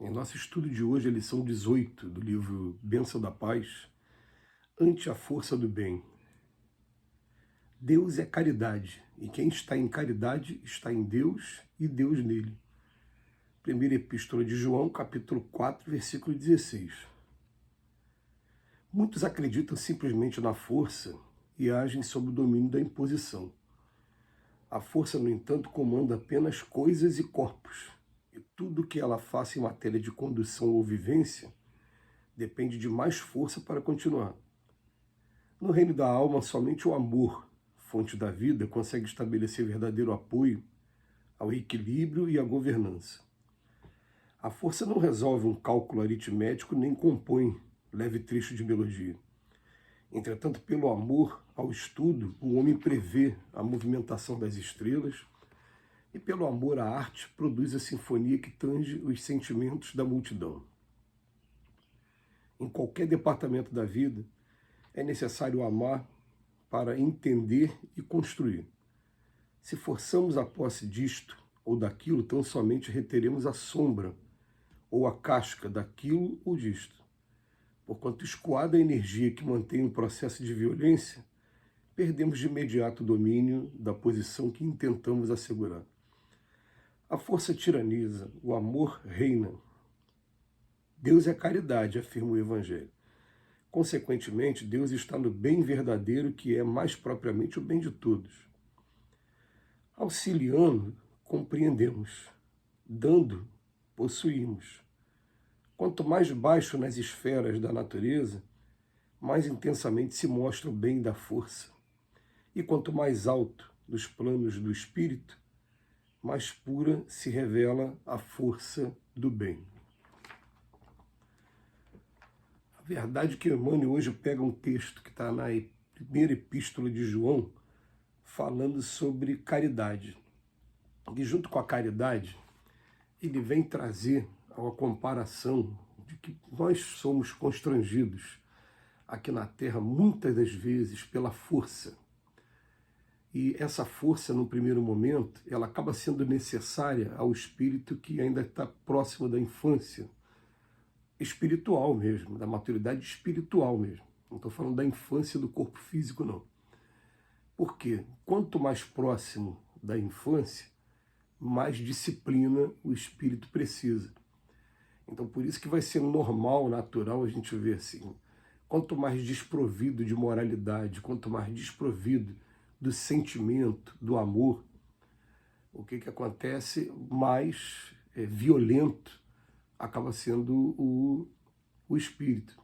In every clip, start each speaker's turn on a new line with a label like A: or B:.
A: Em nosso estudo de hoje, a lição 18 do livro Bênção da Paz, ante a força do bem. Deus é caridade, e quem está em caridade está em Deus e Deus nele. Primeira Epístola de João, capítulo 4, versículo 16. Muitos acreditam simplesmente na força e agem sob o domínio da imposição. A força, no entanto, comanda apenas coisas e corpos, e tudo o que ela faça em matéria de condução ou vivência depende de mais força para continuar. No reino da alma, somente o amor, fonte da vida, consegue estabelecer verdadeiro apoio ao equilíbrio e à governança. A força não resolve um cálculo aritmético nem compõe leve trecho de melodia. Entretanto, pelo amor ao estudo, o homem prevê a movimentação das estrelas e, pelo amor à arte, produz a sinfonia que tange os sentimentos da multidão. Em qualquer departamento da vida, é necessário amar para entender e construir. Se forçamos a posse disto ou daquilo, tão somente reteremos a sombra ou a casca daquilo ou disto. Porquanto escoada a energia que mantém o processo de violência, perdemos de imediato o domínio da posição que intentamos assegurar. A força tiraniza, o amor reina. Deus é caridade, afirma o Evangelho. Consequentemente, Deus está no bem verdadeiro, que é mais propriamente o bem de todos. Auxiliando, compreendemos. Dando, possuímos. Quanto mais baixo nas esferas da natureza, mais intensamente se mostra o bem da força. E quanto mais alto nos planos do espírito, mais pura se revela a força do bem. A verdade é que Emmanuel hoje pega um texto que está na primeira epístola de João, falando sobre caridade. E junto com a caridade, ele vem trazer uma comparação de que nós somos constrangidos aqui na Terra, muitas das vezes, pela força. E essa força, no primeiro momento, ela acaba sendo necessária ao espírito que ainda está próximo da infância espiritual mesmo, da maturidade espiritual mesmo. Não estou falando da infância do corpo físico, não. Porque quanto mais próximo da infância, mais disciplina o espírito precisa. Então, por isso que vai ser normal, natural, a gente ver assim, quanto mais desprovido de moralidade, quanto mais desprovido do sentimento, do amor, o que acontece? Mais violento acaba sendo o espírito.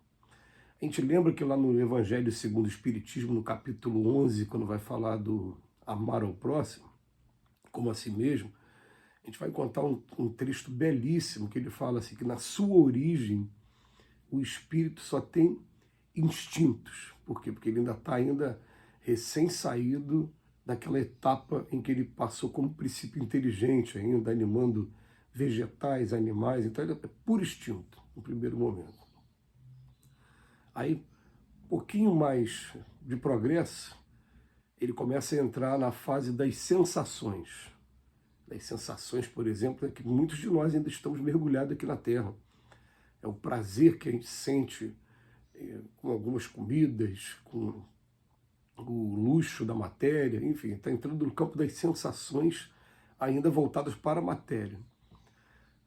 A: A gente lembra que lá no Evangelho segundo o Espiritismo, no capítulo 11, quando vai falar do amar ao próximo, como a si mesmo, a gente vai contar um texto belíssimo que ele fala assim, que na sua origem o espírito só tem instintos. Por quê? Porque ele ainda está recém-saído daquela etapa em que ele passou como princípio inteligente, ainda animando vegetais, animais, então ele é puro instinto no primeiro momento. Aí, um pouquinho mais de progresso, ele começa a entrar na fase das sensações. Das sensações, por exemplo, é que muitos de nós ainda estamos mergulhados aqui na Terra. É o prazer que a gente sente com algumas comidas, com o luxo da matéria, enfim, está entrando no campo das sensações ainda voltadas para a matéria.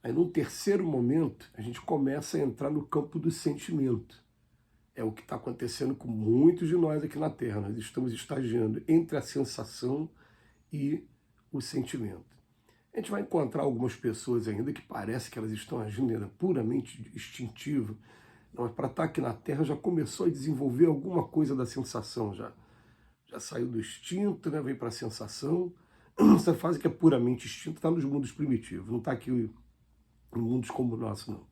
A: Aí, num terceiro momento, a gente começa a entrar no campo do sentimento. É o que está acontecendo com muitos de nós aqui na Terra. Nós estamos estagiando entre a sensação e o sentimento. A gente vai encontrar algumas pessoas ainda que parece que elas estão agindo puramente instintivo, mas para estar aqui na Terra já começou a desenvolver alguma coisa da sensação já. Já saiu do instinto, né, veio para a sensação. Essa fase que é puramente instinto está nos mundos primitivos, não está aqui em mundos como o nosso, não,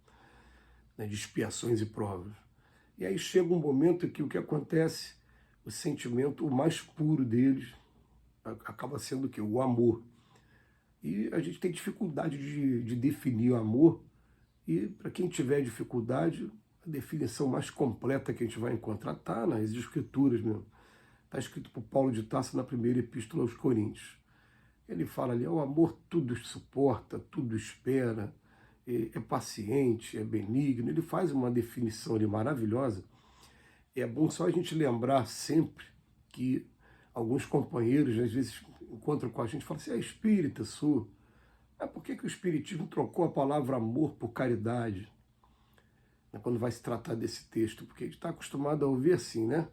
A: né, de expiações e provas. E aí chega um momento que o que acontece, o sentimento, o mais puro deles, acaba sendo o quê? O amor. E a gente tem dificuldade de definir o amor, e para quem tiver dificuldade, a definição mais completa que a gente vai encontrar está nas Escrituras mesmo. Está escrito por Paulo de Tarso na primeira epístola aos Coríntios. Ele fala ali, o amor tudo suporta, tudo espera, é paciente, é benigno. Ele faz uma definição ali maravilhosa. É bom só a gente lembrar sempre que alguns companheiros, às vezes, encontram com a gente e falam assim, é espírita, sou. Mas por que o Espiritismo trocou a palavra amor por caridade? Quando vai se tratar desse texto, porque a gente está acostumado a ouvir assim, né?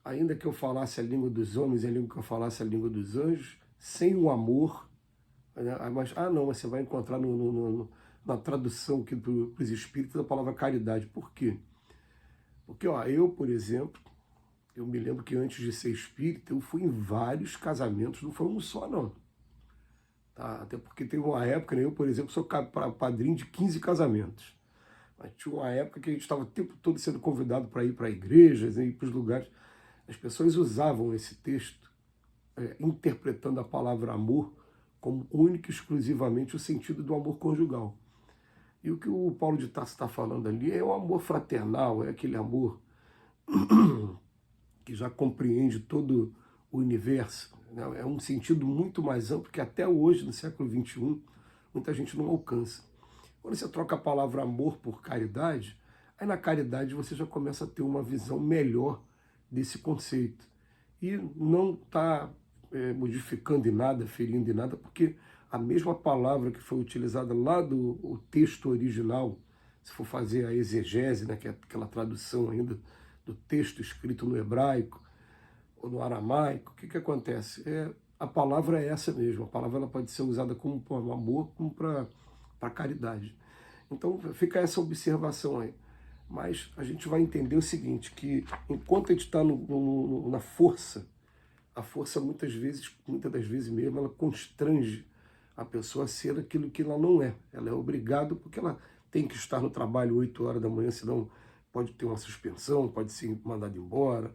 A: Ainda que eu falasse a língua dos homens e a língua que eu falasse a língua dos anjos, sem o amor, né? Mas, não, mas você vai encontrar na tradução aqui para os espíritos a palavra caridade. Por quê? Porque, eu, por exemplo, eu me lembro que antes de ser espírita, eu fui em vários casamentos, não foi um só, não. Tá? Até porque teve uma época, né? Eu, por exemplo, sou padrinho de 15 casamentos. Mas tinha uma época que a gente estava o tempo todo sendo convidado para ir para igrejas, ir para os lugares. As pessoas usavam esse texto, interpretando a palavra amor como único e exclusivamente o sentido do amor conjugal. E o que o Paulo de Tarso está falando ali é o amor fraternal, é aquele amor que já compreende todo o universo. Né? É um sentido muito mais amplo que até hoje, no século XXI, muita gente não alcança. Quando você troca a palavra amor por caridade, aí na caridade você já começa a ter uma visão melhor desse conceito. E não está modificando em nada, ferindo em nada, porque a mesma palavra que foi utilizada lá do texto original, se for fazer a exegese, né, que é aquela tradução ainda do texto escrito no hebraico ou no aramaico, o que acontece? A palavra é essa mesmo, a palavra ela pode ser usada como para amor, como para caridade. Então fica essa observação aí. Mas a gente vai entender o seguinte, que enquanto a gente está na força, a força muitas das vezes mesmo, ela constrange a pessoa a ser aquilo que ela não é. Ela é obrigada porque ela tem que estar no trabalho 8 horas da manhã, senão pode ter uma suspensão, pode ser mandado embora.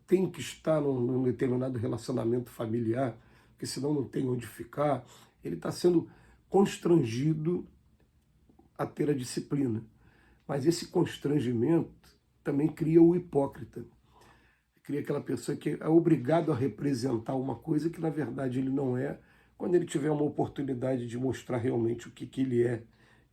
A: Tem que estar num determinado relacionamento familiar, porque senão não tem onde ficar. Ele está sendo constrangido a ter a disciplina. Mas esse constrangimento também cria o hipócrita. Cria aquela pessoa que é obrigado a representar uma coisa que na verdade ele não é. Quando ele tiver uma oportunidade de mostrar realmente o que ele é,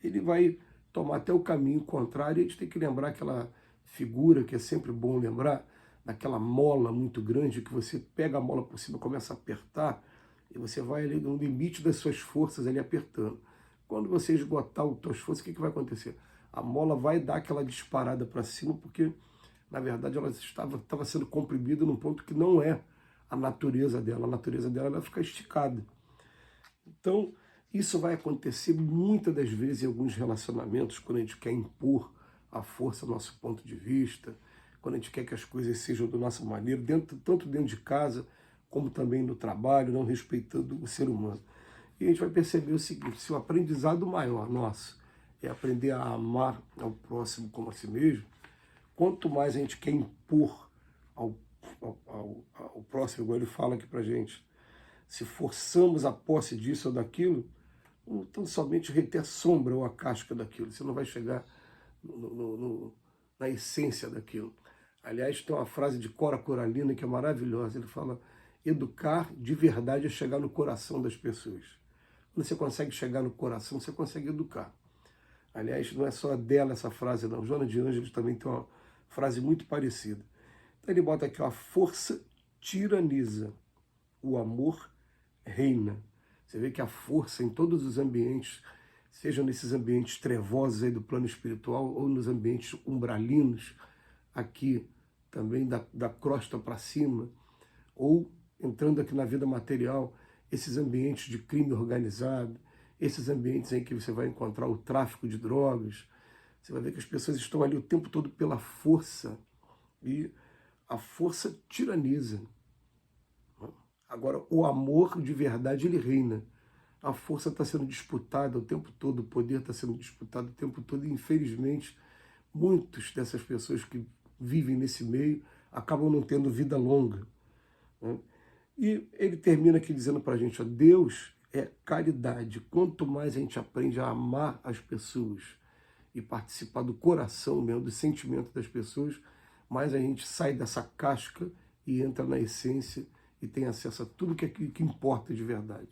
A: ele vai tomar até o caminho contrário. E a gente tem que lembrar aquela figura que é sempre bom lembrar, daquela mola muito grande que você pega a mola por cima, começa a apertar e você vai ali no limite das suas forças ali apertando. Quando você esgotar as suas forças, o que vai acontecer? A mola vai dar aquela disparada para cima, porque, na verdade, ela estava sendo comprimida num ponto que não é a natureza dela. A natureza dela vai ficar esticada. Então, isso vai acontecer muitas das vezes em alguns relacionamentos, quando a gente quer impor a força do nosso ponto de vista, quando a gente quer que as coisas sejam da nossa maneira, tanto dentro de casa, como também no trabalho, não respeitando o ser humano. E a gente vai perceber o seguinte, se o aprendizado maior nosso é aprender a amar ao próximo como a si mesmo, quanto mais a gente quer impor ao próximo, igual ele fala aqui pra gente, se forçamos a posse disso ou daquilo, então somente reter a sombra ou a casca daquilo, você não vai chegar na essência daquilo. Aliás, tem uma frase de Cora Coralina que é maravilhosa, ele fala, educar de verdade é chegar no coração das pessoas. Quando você consegue chegar no coração, você consegue educar. Aliás, não é só dela essa frase, não. Joana de Ângeles também tem uma frase muito parecida. Então ele bota aqui, a força tiraniza, o amor reina. Você vê que a força em todos os ambientes, sejam nesses ambientes trevosos aí do plano espiritual ou nos ambientes umbralinos, aqui também da crosta para cima, ou entrando aqui na vida material, esses ambientes de crime organizado, esses ambientes em que você vai encontrar o tráfico de drogas, você vai ver que as pessoas estão ali o tempo todo pela força, e a força tiraniza. Agora, o amor de verdade, ele reina. A força está sendo disputada o tempo todo, o poder está sendo disputado o tempo todo, e infelizmente, muitas dessas pessoas que vivem nesse meio acabam não tendo vida longa. Né? E ele termina aqui dizendo para a gente, ó, Deus é caridade. Quanto mais a gente aprende a amar as pessoas e participar do coração mesmo, do sentimento das pessoas, mais a gente sai dessa casca e entra na essência e tem acesso a tudo que importa de verdade.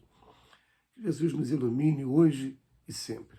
A: Que Jesus nos ilumine hoje e sempre.